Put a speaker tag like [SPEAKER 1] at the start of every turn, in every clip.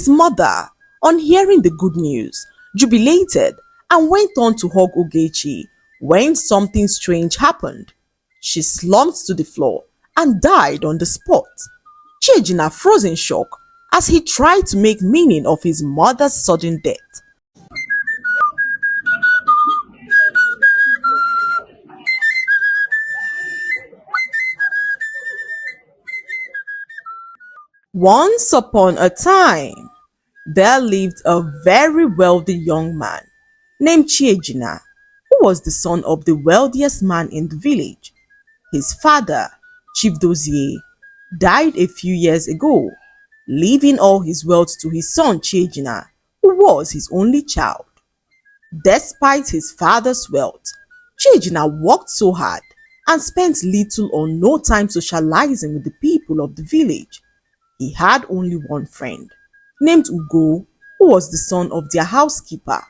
[SPEAKER 1] mother, on hearing the good news, jubilated and went on to hug Ogechi when something strange happened. She slumped to the floor and died on the spot. Chiejina froze in shock as he tried to make meaning of his mother's sudden death. Once upon a time, there lived a very wealthy young man named Chiejina, who was the son of the wealthiest man in the village. His father, Chief Dozie, died a few years ago, leaving all his wealth to his son Chiejina, who was his only child. Despite his father's wealth, Chiejina worked so hard and spent little or no time socializing with the people of the village. He had only one friend, named Ugo, who was the son of their housekeeper.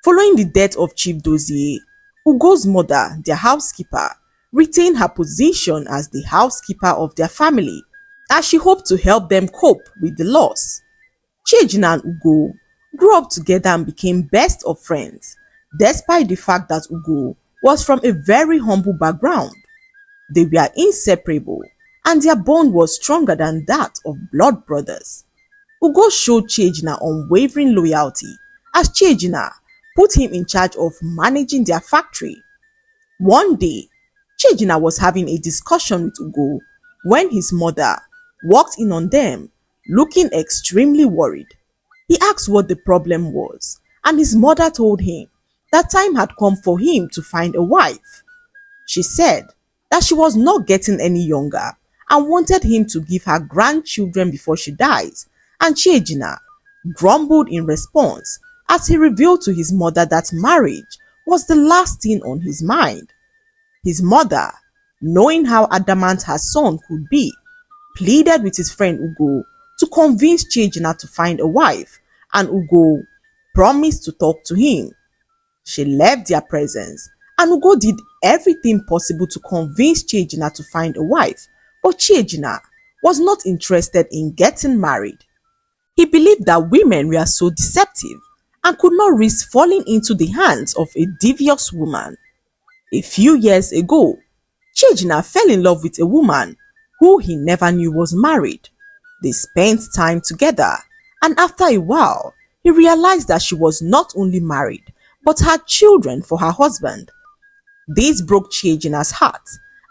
[SPEAKER 1] Following the death of Chief Dozie, Ugo's mother, their housekeeper, retained her position as the housekeeper of their family, as she hoped to help them cope with the loss. Chiejina and Ugo grew up together and became best of friends, despite the fact that Ugo was from a very humble background. They were inseparable, and their bond was stronger than that of blood brothers. Ugo showed Chiejina unwavering loyalty, as Chiejina put him in charge of managing their factory. One day, Chiejina was having a discussion with Ugo when his mother walked in on them, looking extremely worried. He asked what the problem was, and his mother told him that time had come for him to find a wife. She said that she was not getting any younger and wanted him to give her grandchildren before she dies, and Chiejina grumbled in response as he revealed to his mother that marriage was the last thing on his mind. His mother, knowing how adamant her son could be, pleaded with his friend Ugo to convince Chiejina to find a wife, and Ugo promised to talk to him. She left their presence, and Ugo did everything possible to convince Chiejina to find a wife, but Chiejina was not interested in getting married. He believed that women were so deceptive and could not risk falling into the hands of a devious woman. A few years ago, Chiejina fell in love with a woman who he never knew was married. They spent time together, and after a while, he realized that she was not only married, but had children for her husband. This broke Chiejina's heart,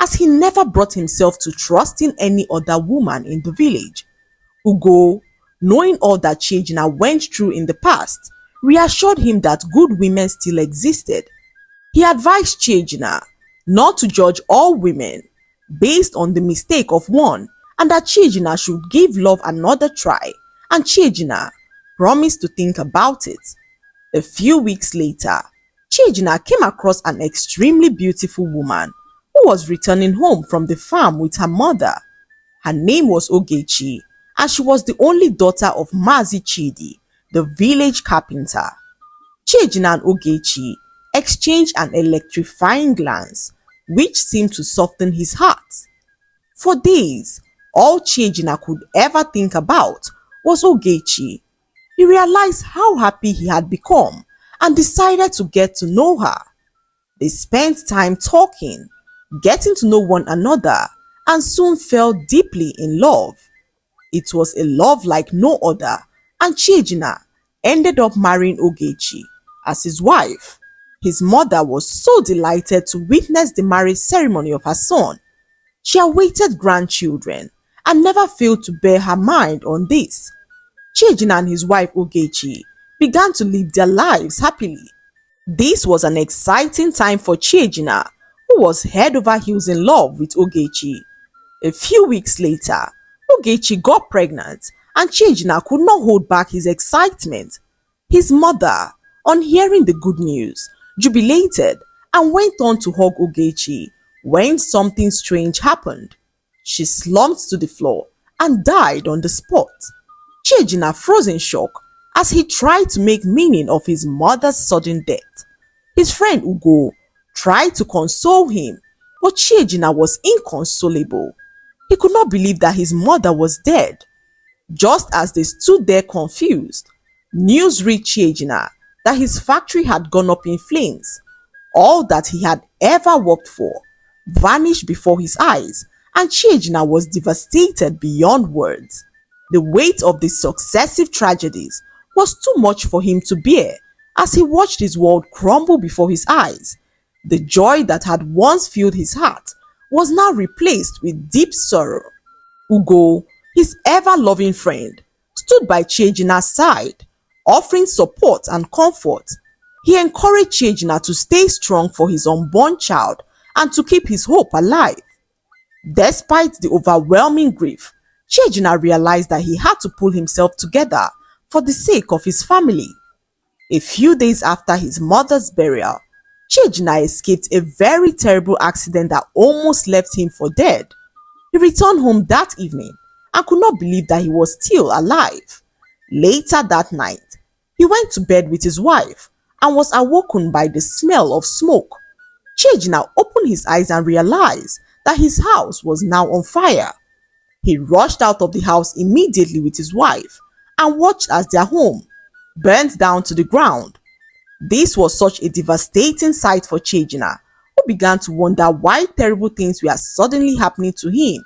[SPEAKER 1] as he never brought himself to trusting any other woman in the village. Ugo, knowing all that Chiejina went through in the past, reassured him that good women still existed. He advised Chiejina not to judge all women based on the mistake of one, and that Chiejina should give love another try, and Chiejina promised to think about it. A few weeks later, Chiejina came across an extremely beautiful woman who was returning home from the farm with her mother. Her name was Ogechi, and she was the only daughter of Mazi Chidi, the village carpenter. Chiejina and Ogechi exchanged an electrifying glance, which seemed to soften his heart. For days, all Chiejina could ever think about was Ogechi. He realized how happy he had become and decided to get to know her. They spent time talking, getting to know one another, and soon fell deeply in love. It was a love like no other, and Chiejina ended up marrying Ogechi as his wife. His mother was so delighted to witness the marriage ceremony of her son. She awaited grandchildren and never failed to bear her mind on this. Chiejina and his wife Ogechi began to live their lives happily. This was an exciting time for Chiejina, who was head over heels in love with Ogechi. A few weeks later, Ogechi got pregnant, and Chiejina could not hold back his excitement. His mother, on hearing the good news, jubilated and went on to hug Ogechi when something strange happened. She slumped to the floor and died on the spot. Chiejina froze in shock as he tried to make meaning of his mother's sudden death. His friend Ugo tried to console him, but Chiejina was inconsolable. He could not believe that his mother was dead. Just as they stood there confused, news reached Chiejina that his factory had gone up in flames. All that he had ever worked for vanished before his eyes, and Chiejina was devastated beyond words. The weight of the successive tragedies was too much for him to bear as he watched his world crumble before his eyes. The joy that had once filled his heart was now replaced with deep sorrow. Ugo, his ever-loving friend, stood by Chiejina's side, offering support and comfort. He encouraged Chiejina to stay strong for his unborn child and to keep his hope alive. Despite the overwhelming grief, Chiejina realized that he had to pull himself together for the sake of his family. A few days after his mother's burial, Chiejina escaped a very terrible accident that almost left him for dead. He returned home that evening and could not believe that he was still alive. Later that night, he went to bed with his wife and was awoken by the smell of smoke. Chiejina opened his eyes and realized that his house was now on fire. He rushed out of the house immediately with his wife and watched as their home burnt down to the ground. This was such a devastating sight for Chiejina, who began to wonder why terrible things were suddenly happening to him.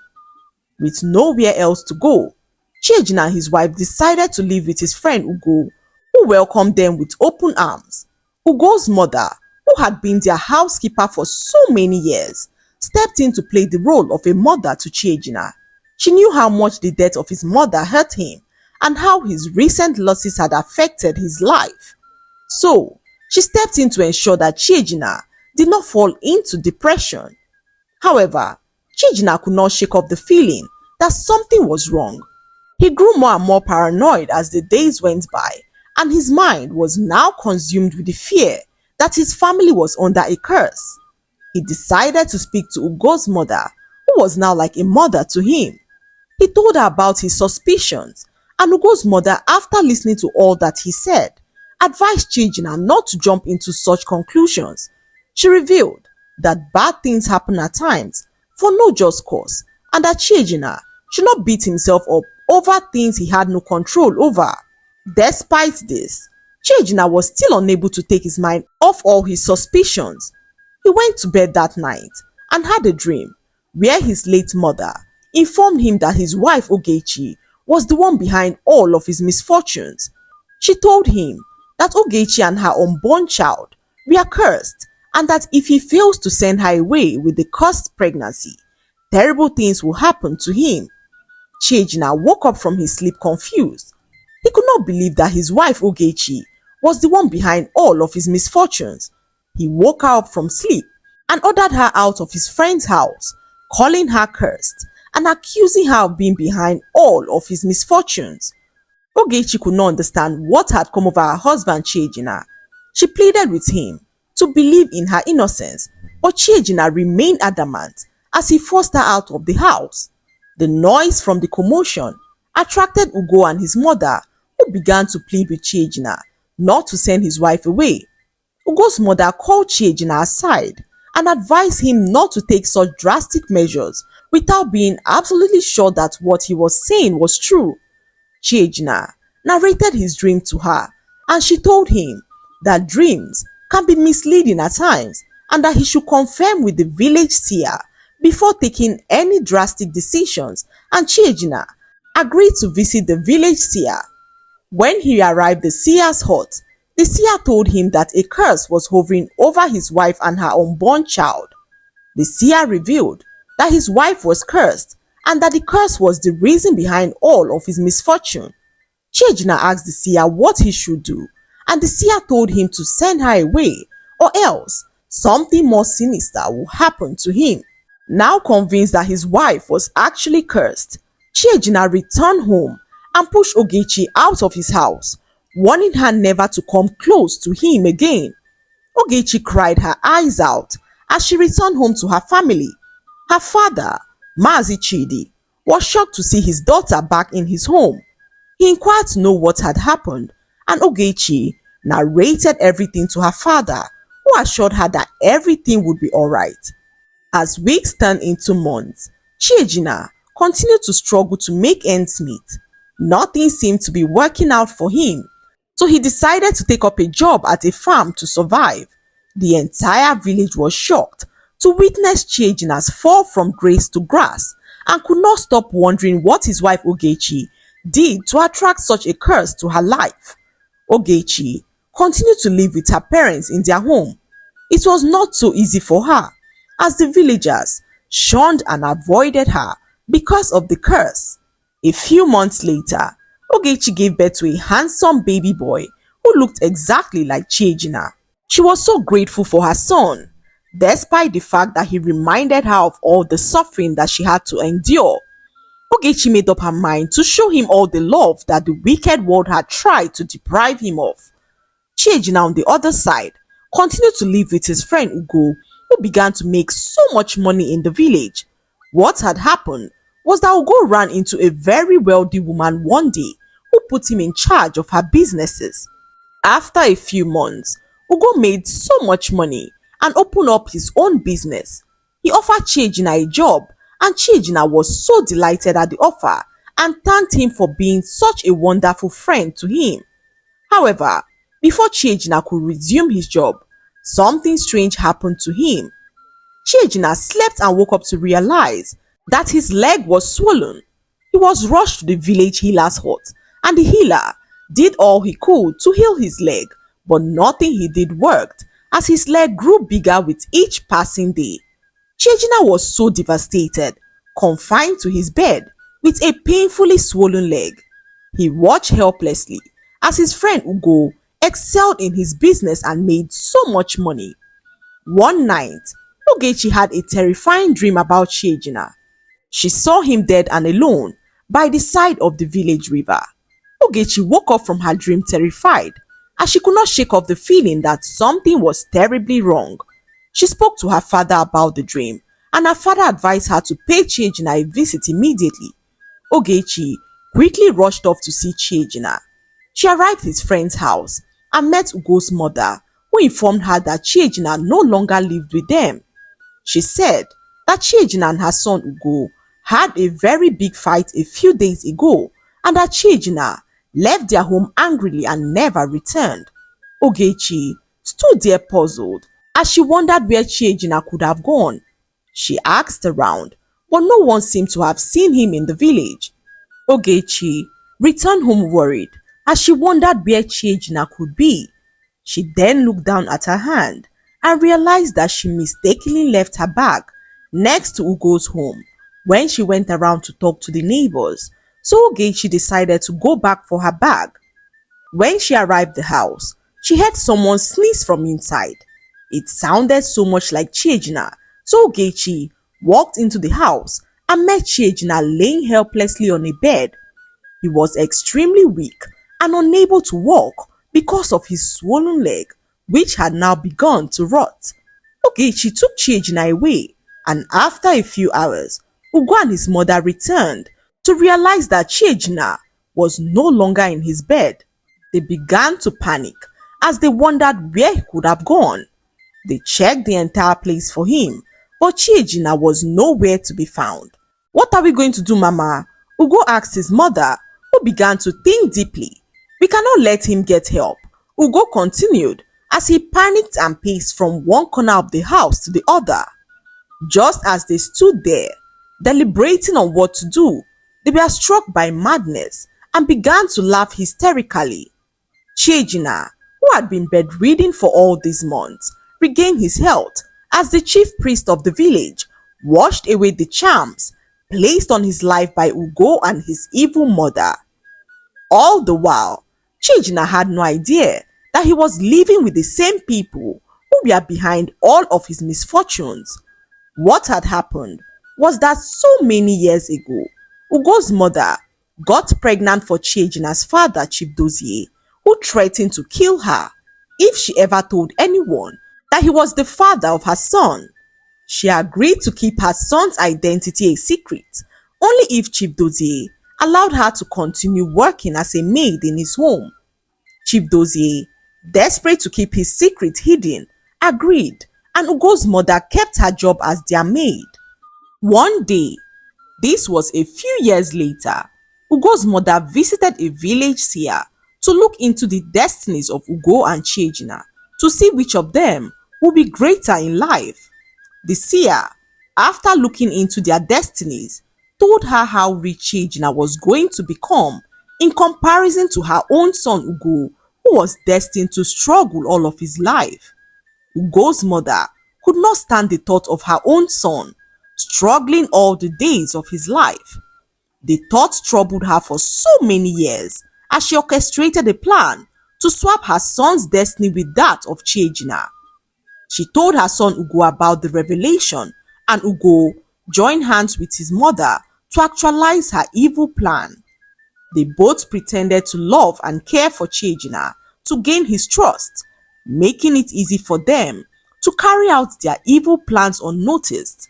[SPEAKER 1] With nowhere else to go, Chiejina and his wife decided to live with his friend Ugo, who welcomed them with open arms. Ugo's mother, who had been their housekeeper for so many years, stepped in to play the role of a mother to Chiejina. She knew how much the death of his mother hurt him and how his recent losses had affected his life. So, she stepped in to ensure that Chiejina did not fall into depression. However, Chiejina could not shake off the feeling that something was wrong. He grew more and more paranoid as the days went by, and his mind was now consumed with the fear that his family was under a curse. He decided to speak to Ugo's mother, who was now like a mother to him. He told her about his suspicions, and Ugo's mother, after listening to all that he said, advised Chiejina not to jump into such conclusions. She revealed that bad things happen at times for no just cause, and that Chiejina should not beat himself up over things he had no control over. Despite this, Chiejina was still unable to take his mind off all his suspicions. He went to bed that night and had a dream where his late mother informed him that his wife Ogechi was the one behind all of his misfortunes. She told him that Ogechi and her unborn child were cursed, and that if he fails to send her away with the cursed pregnancy, terrible things will happen to him. Chiejina woke up from his sleep confused. He could not believe that his wife Ogechi was the one behind all of his misfortunes. He woke her up from sleep and ordered her out of his friend's house, calling her cursed and accusing her of being behind all of his misfortunes. Ogechi could not understand what had come over her husband Chiejina. She pleaded with him to believe in her innocence, but Chiejina remained adamant as he forced her out of the house. The noise from the commotion attracted Ugo and his mother, who began to plead with Chiejina not to send his wife away. Ugo's mother called Chiejina aside and advised him not to take such drastic measures without being absolutely sure that what he was saying was true. Chiejina narrated his dream to her, and she told him that dreams can be misleading at times and that he should confirm with the village seer before taking any drastic decisions, and Chiejina agreed to visit the village seer. When he arrived at the seer's hut, the seer told him that a curse was hovering over his wife and her unborn child. The seer revealed that his wife was cursed and that the curse was the reason behind all of his misfortune. Chiejina asked the seer what he should do, and the seer told him to send her away, or else something more sinister would happen to him. Now convinced that his wife was actually cursed, Chiejina returned home and pushed Ogechi out of his house, warning her never to come close to him again. Ogechi cried her eyes out as she returned home to her family. Her father, Mazi Chidi, was shocked to see his daughter back in his home. He inquired to know what had happened, and Ogechi narrated everything to her father, who assured her that everything would be alright. As weeks turned into months, Chiejina continued to struggle to make ends meet. Nothing seemed to be working out for him, so he decided to take up a job at a farm to survive. The entire village was shocked to witness Chiejina's fall from grace to grass and could not stop wondering what his wife Ogechi did to attract such a curse to her life. Ogechi continued to live with her parents in their home. It was not so easy for her, as the villagers shunned and avoided her because of the curse. A few months later, Ogechi gave birth to a handsome baby boy who looked exactly like Chiejina. She was so grateful for her son, despite the fact that he reminded her of all the suffering that she had to endure. Ogechi made up her mind to show him all the love that the wicked world had tried to deprive him of. Chiejina, on the other side, continued to live with his friend Ugo, who began to make so much money in the village. What had happened was that Ugo ran into a very wealthy woman one day who put him in charge of her businesses. After a few months, Ugo made so much money and opened up his own business. He offered Chiejina a job, and Chiejina was so delighted at the offer and thanked him for being such a wonderful friend to him. However, before Chiejina could resume his job, something strange happened to him. Chiejina slept and woke up to realize that his leg was swollen. He was rushed to the village healer's hut, and the healer did all he could to heal his leg, but nothing he did worked, as his leg grew bigger with each passing day. Chiejina was so devastated, confined to his bed with a painfully swollen leg. He watched helplessly as his friend Ugo excelled in his business and made so much money. One night, Ogechi had a terrifying dream about Chiejina. She saw him dead and alone by the side of the village river. Ogechi woke up from her dream terrified, as she could not shake off the feeling that something was terribly wrong. She spoke to her father about the dream, and her father advised her to pay Chiejina a visit immediately. Ogechi quickly rushed off to see Chiejina. She arrived at his friend's house and met Ugo's mother, who informed her that Chiejina no longer lived with them. She said that Chiejina and her son Ugo had a very big fight a few days ago, and that Chiejina left their home angrily and never returned. Ogechi stood there puzzled, as she wondered where Chiejina could have gone. She asked around, but no one seemed to have seen him in the village. Ogechi returned home worried, as she wondered where Chiejina could be. She then looked down at her hand and realized that she mistakenly left her bag next to Ugo's home when she went around to talk to the neighbors, so Ogechi decided to go back for her bag. When she arrived at the house, she heard someone sneeze from inside. It sounded so much like Chiejina, so Ogechi walked into the house and met Chiejina laying helplessly on a bed. He was extremely weak and unable to walk because of his swollen leg, which had now begun to rot. Ogechi took Chiejina away, and after a few hours, Ugo and his mother returned to realize that Chiejina was no longer in his bed. They began to panic as they wondered where he could have gone. They checked the entire place for him, but Chiejina was nowhere to be found. "What are we going to do, Mama?" Ugo asked his mother, who began to think deeply. "We cannot let him get help," Ugo continued as he panicked and paced from one corner of the house to the other. Just as they stood there, deliberating on what to do, they were struck by madness and began to laugh hysterically. Chiejina, who had been bedridden for all these months, regained his health as the chief priest of the village washed away the charms placed on his life by Ugo and his evil mother. All the while, Chiejina had no idea that he was living with the same people who were behind all of his misfortunes. What had happened was that so many years ago, Ugo's mother got pregnant for Chiejina's father, Chief Dozie, who threatened to kill her if she ever told anyone that he was the father of her son. She agreed to keep her son's identity a secret only if Chief Dozie allowed her to continue working as a maid in his home. Chief Dozie, desperate to keep his secret hidden, agreed, and Ugo's mother kept her job as their maid. One day, this was a few years later, Ugo's mother visited a village seer to look into the destinies of Ugo and Chiejina to see which of them would be greater in life. The seer, after looking into their destinies, told her how rich Chiejina was going to become in comparison to her own son Ugo, who was destined to struggle all of his life. Ugo's mother could not stand the thought of her own son struggling all the days of his life. The thought troubled her for so many years as she orchestrated a plan to swap her son's destiny with that of Chiejina. She told her son Ugo about the revelation, and Ugo joined hands with his mother to actualize her evil plan. They both pretended to love and care for Chiejina to gain his trust, making it easy for them to carry out their evil plans unnoticed.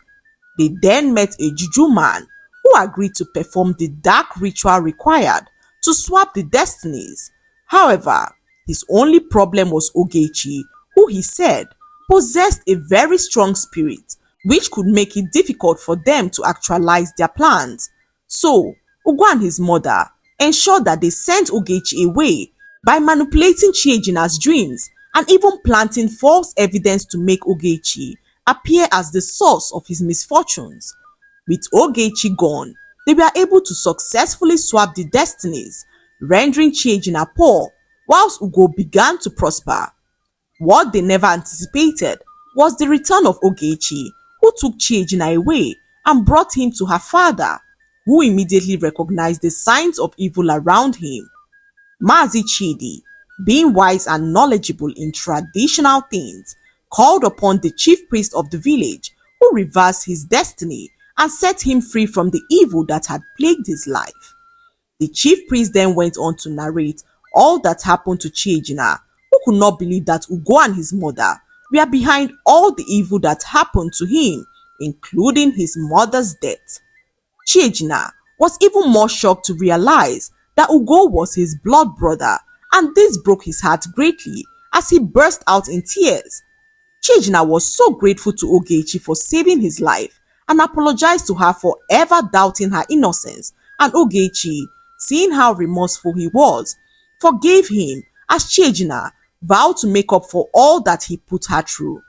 [SPEAKER 1] They then met a juju man who agreed to perform the dark ritual required to swap the destinies. However, his only problem was Ogechi, who he said possessed a very strong spirit which could make it difficult for them to actualize their plans. So, Ugo and his mother ensured that they sent Ogechi away by manipulating Chiejina's dreams and even planting false evidence to make Ogechi appear as the source of his misfortunes. With Ogechi gone, they were able to successfully swap the destinies, rendering Chiejina poor whilst Ugo began to prosper. What they never anticipated was the return of Ogechi, who took Chiejina away and brought him to her father, who immediately recognized the signs of evil around him. Mazi Chidi, being wise and knowledgeable in traditional things, called upon the chief priest of the village, who reversed his destiny and set him free from the evil that had plagued his life. The chief priest then went on to narrate all that happened to Chiejina, who could not believe that Ugo and his mother were behind all the evil that happened to him, including his mother's death. Chiejina was even more shocked to realize that Ugo was his blood brother, and this broke his heart greatly as he burst out in tears. Chiejina was so grateful to Ogechi for saving his life and apologized to her for ever doubting her innocence, and Ogechi, seeing how remorseful he was, forgave him as Chiejina vowed to make up for all that he put her through.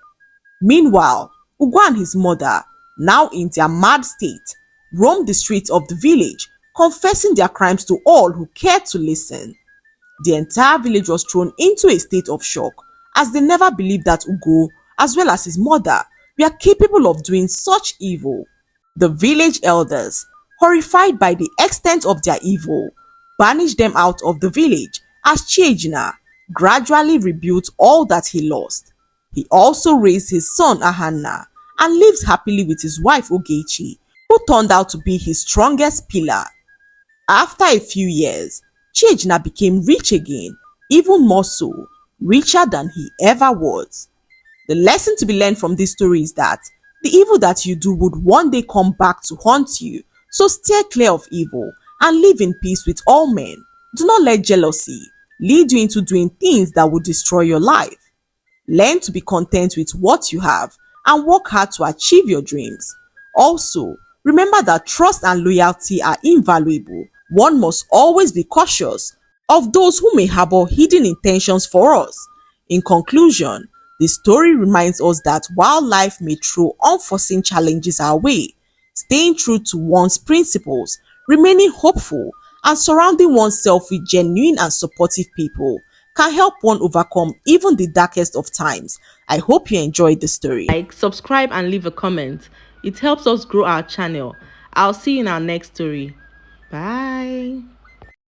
[SPEAKER 1] Meanwhile, Ugo and his mother, now in their mad state, roamed the streets of the village, confessing their crimes to all who cared to listen. The entire village was thrown into a state of shock as they never believed that Ugo, as well as his mother, were capable of doing such evil. The village elders, horrified by the extent of their evil, banished them out of the village as Chiejina gradually rebuilt all that he lost. He also raised his son Ahanna and lived happily with his wife Ogechi, who turned out to be his strongest pillar. After a few years, Chiejina became rich again, even more so, richer than he ever was. The lesson to be learned from this story is that the evil that you do would one day come back to haunt you, so steer clear of evil and live in peace with all men. Do not let jealousy lead you into doing things that will destroy your life. Learn to be content with what you have and work hard to achieve your dreams. Also, remember that trust and loyalty are invaluable. One must always be cautious of those who may harbor hidden intentions for us. In conclusion, the story reminds us that while life may throw unforeseen challenges our way, staying true to one's principles, remaining hopeful, and surrounding oneself with genuine and supportive people can help one overcome even the darkest of times. I hope you enjoyed the story.
[SPEAKER 2] Like, subscribe, and leave a comment. It helps us grow our channel. I'll see you in our next story. Bye.